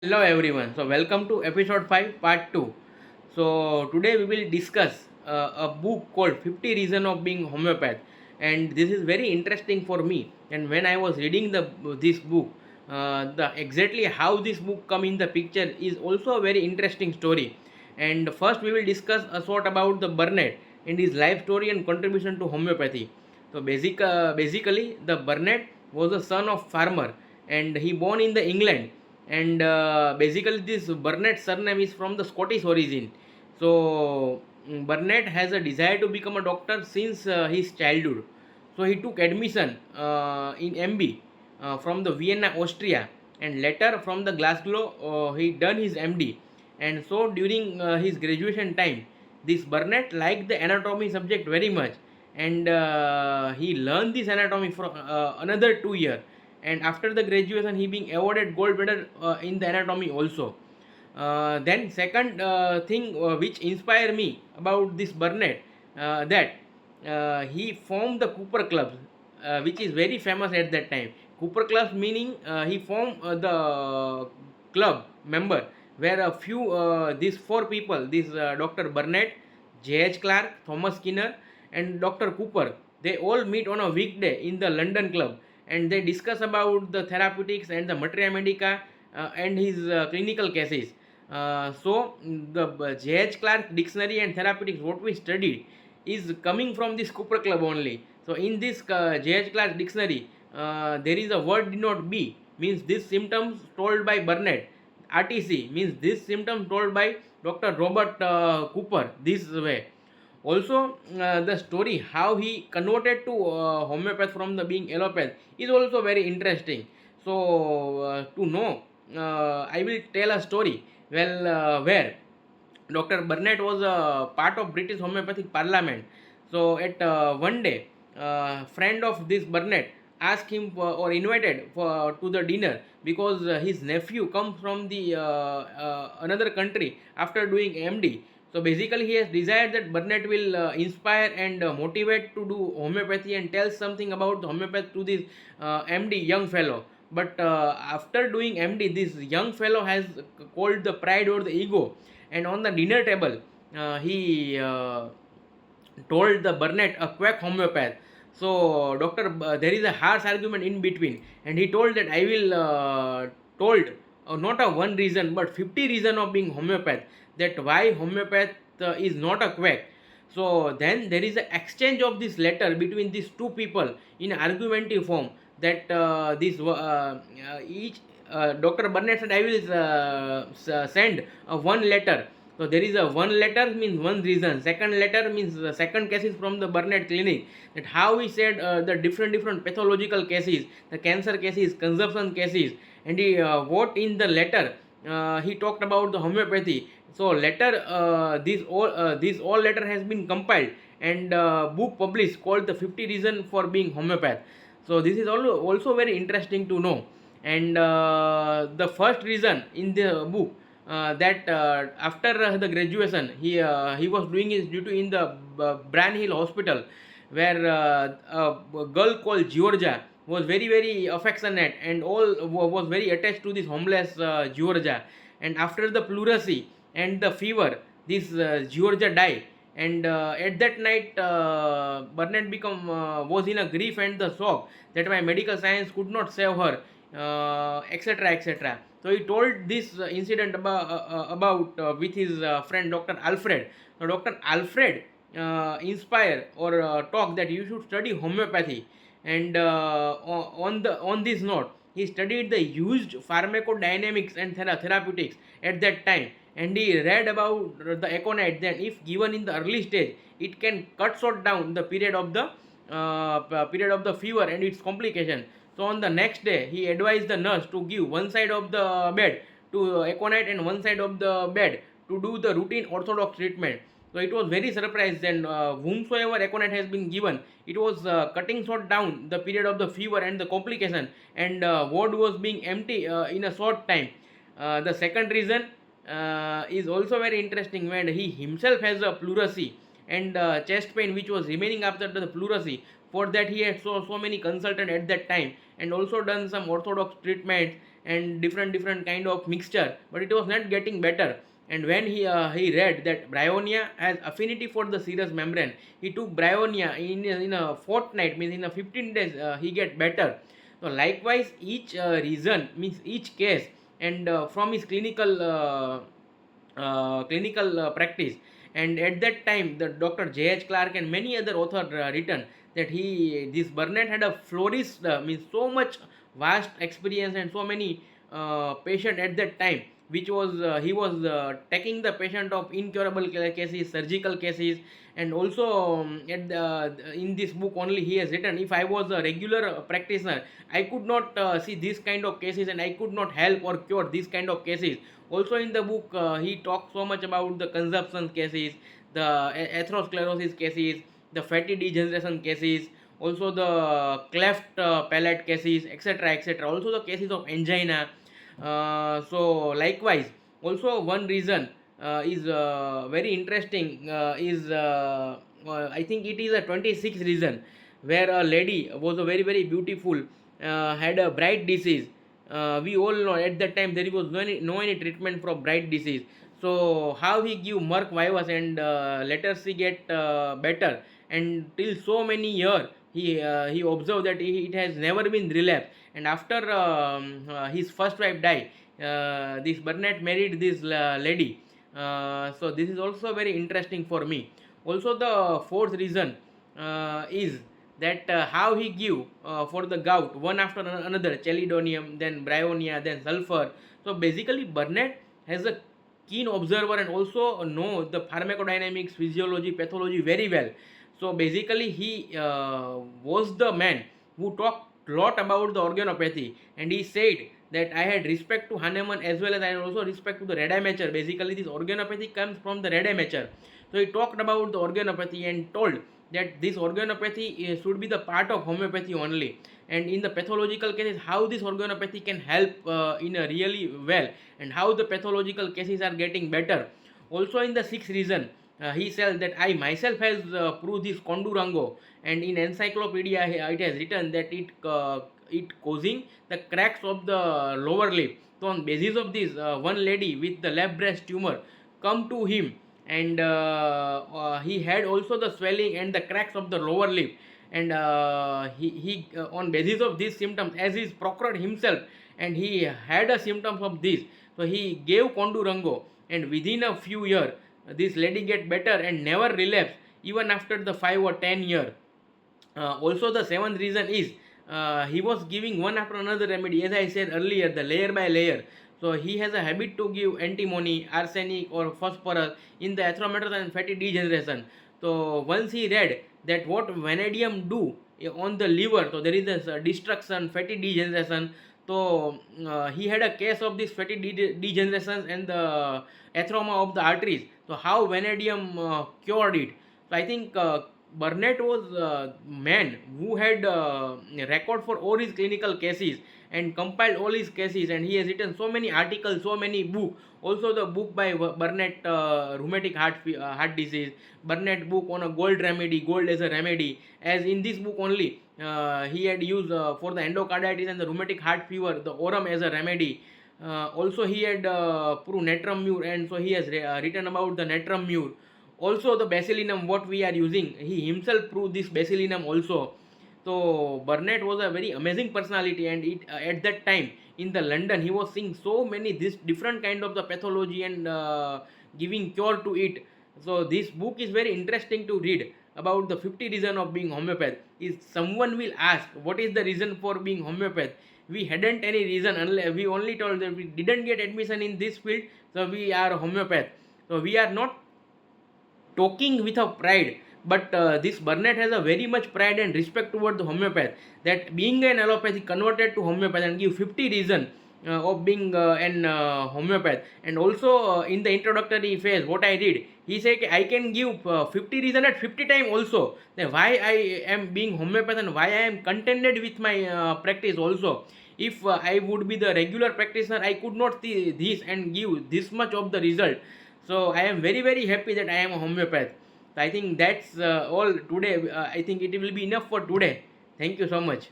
Hello everyone. So welcome to episode 5 part 2. So today we will discuss a book called 50 Reasons of Being Homeopath, and this is very interesting for me. And when I was reading this book, the exactly how this book come in the picture is also a very interesting story. And first we will discuss a sort about the Burnett and his life story and contribution to homeopathy. So basically the Burnett was a son of farmer and he born in the England, and basically this Burnett surname is from the Scottish origin. So Burnett has a desire to become a doctor since his childhood. So he took admission in MB from the Vienna, Austria, and later from the Glasgow he done his MD. And so during his graduation time, this Burnett liked the anatomy subject very much, and he learned this anatomy for another 2 years. And after the graduation he being awarded gold medal in the anatomy also. Then second thing which inspired me about this Burnett, that he formed the Cooper clubs, which is very famous at that time. Cooper clubs meaning he formed the club member where a few these four people, this Dr. Burnett, J.H. Clark, Thomas Skinner, and Dr. Cooper, they all meet on a weekday in the London club, and they discuss about the therapeutics and the materia medica and his clinical cases. So the J.H. Clark dictionary and therapeutics what we studied is coming from this Cooper club only. So in this J.H. Clark dictionary, there is a word denote B, means this symptoms told by Burnett. RTC means this symptom told by Dr. Robert Cooper this way. Also, the story how he converted to homeopath from the being allopath is also very interesting. So to know, I will tell a story. Well, where Dr. Burnett was a part of British Homeopathic Parliament. So at one day, friend of this Burnett asked him or invited for to the dinner because his nephew comes from the another country after doing MD. So basically, he has desired that Burnett will inspire and motivate to do homeopathy and tell something about the homeopathy to this MD young fellow. But after doing MD, this young fellow has called the pride or the ego, and on the dinner table, he told the Burnett a quack homeopath. So there is a harsh argument in between, and he told that I will told not a one reason but 50 reason of being homeopath, that why homeopath is not a quack. So then there is an exchange of this letter between these two people in argumentative form, that this each Dr. Burnett said I will send one letter. So there is a one letter means one reason. Second letter means the second cases from the Burnett clinic. That how he said the different pathological cases, the cancer cases, consumption cases, and he what in the letter he talked about the homeopathy. So letter this all letter has been compiled and book published called the 50 reason for being homeopath. So this is also very interesting to know. And the first reason in the book, that after the graduation he was doing his duty in the Bran Hospital, where a girl called Georgia was very affectionate and all was very attached to this homeless Georgia. And after the pleurisy and the fever, this Georgia died. And at that night, Burnett become was in a grief and the shock that my medical science could not save her, etc., etc. So he told this incident about with his friend Dr. Alfred. So Dr. Alfred inspire or talk that you should study homeopathy. And on this note, he studied the used pharmacodynamics and therapeutics at that time, and he read about the aconite that if given in the early stage, it can cut short down the period of the fever and its complication. So on the next day, he advised the nurse to give one side of the bed to aconite and one side of the bed to do the routine orthodox treatment. So it was very surprised, and whomsoever aconite has been given, it was cutting short down the period of the fever and the complication, and ward was being empty in a short time. The second reason is also very interesting, when he himself has a pleurisy and chest pain which was remaining after the pleurisy. For that he had so many consultants at that time and also done some orthodox treatments and different kind of mixture, but it was not getting better. And when he read that bryonia has affinity for the serous membrane, he took bryonia in a fortnight, means in a 15 days he get better. So likewise, each reason, means each case, and from his clinical practice. And at that time, the Dr. J.H. Clark and many other authors written that this Burnett had a flourished, means so much vast experience and so many patient at that time, which was he was taking the patient of incurable cases, surgical cases. And also in this book only he has written, if I was a regular practitioner, I could not see this kind of cases, and I could not help or cure this kind of cases. Also in the book he talks so much about the consumption cases, the atherosclerosis cases, the fatty degeneration cases, also the cleft palate cases, etc., etc., also the cases of angina. So likewise, also one reason is very interesting, is I think it is a 26th reason, where a lady was a very beautiful, had a bright disease. We all know at that time there was no any treatment for bright disease. So how he give merc virus, and later she get better, and till so many year he observed that it has never been relapsed. And after his first wife died, this Burnett married this lady. So this is also very interesting for me. Also the fourth reason is that how he give for the gout one after another, chelidonium, then bryonia, then sulfur. So basically Burnett has a keen observer and also know the pharmacodynamics, physiology, pathology very well. So basically he was the man who talked lot about the organopathy, and he said that I had respect to Hahnemann as well as I had also respect to the red amateur. Basically this organopathy comes from the red amateur. So he talked about the organopathy and told that this organopathy should be the part of homeopathy only, and in the pathological cases how this organopathy can help in a really well, and how the pathological cases are getting better. Also in the sixth reason, he says that I myself has proved this kondurango, and in encyclopedia it has written that it causing the cracks of the lower lip. So on basis of this, one lady with the left breast tumor come to him, and he had also the swelling and the cracks of the lower lip. And he on basis of these symptoms, as he is procured himself, and he had a symptoms of this, so he gave kondurango, and within a few years this lady get better and never relapse even after the 5 or 10 year. Also the seventh reason is he was giving one after another remedy, as I said earlier, the layer by layer. So he has a habit to give antimony, arsenic or phosphorus in the atheromatous and fatty degeneration. So once he read that what vanadium do on the liver, so there is a destruction, fatty degeneration. So he had a case of this fatty degeneration and the atheroma of the arteries. So how vanadium cured it? So I think Burnett was a man who had record for all his clinical cases and compiled all his cases, and he has written so many articles, so many books. Also the book by Burnett, rheumatic heart disease, Burnett book on a gold remedy, gold as a remedy. As in this book only, he had used for the endocarditis and the rheumatic heart fever, the aurum as a remedy. Also he had proved natrum mur, and so he has written about the natrum mur. Also the basilinum what we are using, he himself proved this basilinum also. So Burnett was a very amazing personality, and at that time in the London he was seeing so many this different kind of the pathology and giving cure to it. So this book is very interesting to read about the 50 reason of being homeopath. If someone will ask what is the reason for being homeopath, we hadn't any reason, unless we only told that we didn't get admission in this field, so we are a homeopath. So we are not talking with a pride, but this Burnett has a very much pride and respect toward the homeopath, that being an allopathy converted to homeopath and give 50 reason of being an homeopath. And also in the introductory phase what I read, he said I can give 50 reason at 50 time also, then why I am being homeopath and why I am contented with my practice also. If I would be the regular practitioner, I could not see this and give this much of the result. So I am very happy that I am a homeopath. So I think that's all today. I think it will be enough for today. Thank you so much.